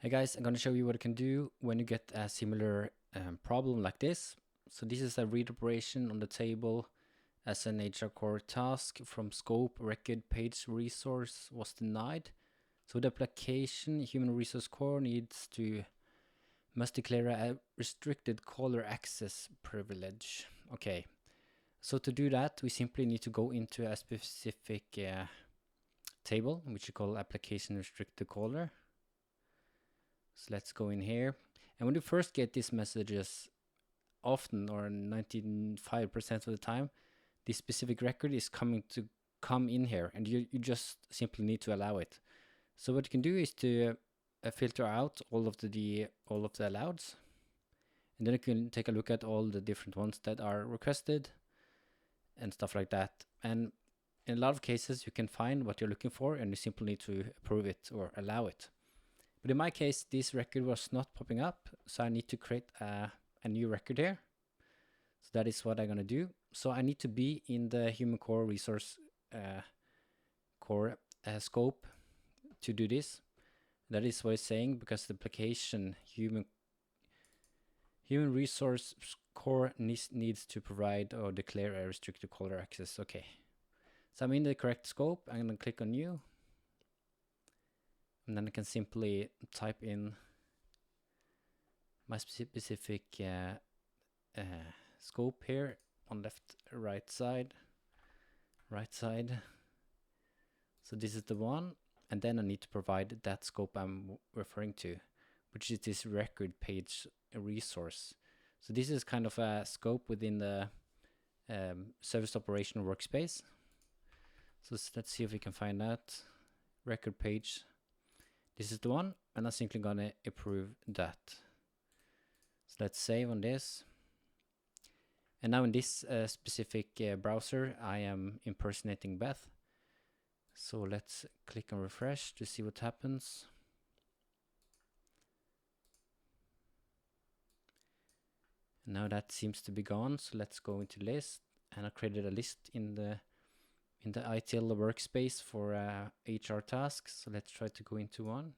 Hey guys, I'm going to show you what you can do when you get a similar problem like this. So this is a read operation on the table as an HR core task from scope record page resource was denied. So the application human resource core must declare a restricted caller access privilege. Okay, so to do that we simply need to go into a specific table which we call application restricted caller. So let's go in here, and when you first get these messages, often or 95% of the time, this specific record is coming to come in here, and you just simply need to allow it. So what you can do is to filter out all of the allows, and then you can take a look at all the different ones that are requested and stuff like that. And in a lot of cases you can find what you're looking for, and you simply need to approve it or allow it. But in my case, this record was not popping up, so I need to create a new record here. So that is what I'm going to do. So I need to be in the human core resource core scope to do this. That is what it's saying, because the application human resource core needs to provide or declare a restricted caller access. Okay, so I'm in the correct scope. I'm going to click on new. And then I can simply type in my specific scope here on right side. So this is the one, and then I need to provide that scope I'm referring to, which is this record page resource. So this is kind of a scope within the service operation workspace. So let's see if we can find that record page. This is the one, and I'm simply gonna approve that. So let's save on this. And now in this specific browser, I am impersonating Beth. So let's click on refresh to see what happens. And now that seems to be gone. So let's go into list, and I created a list in the ITL workspace for HR tasks. So let's try to go into one.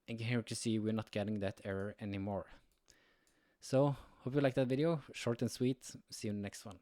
And here you can see we're not getting that error anymore. So hope you liked that video, short and sweet. See you in the next one.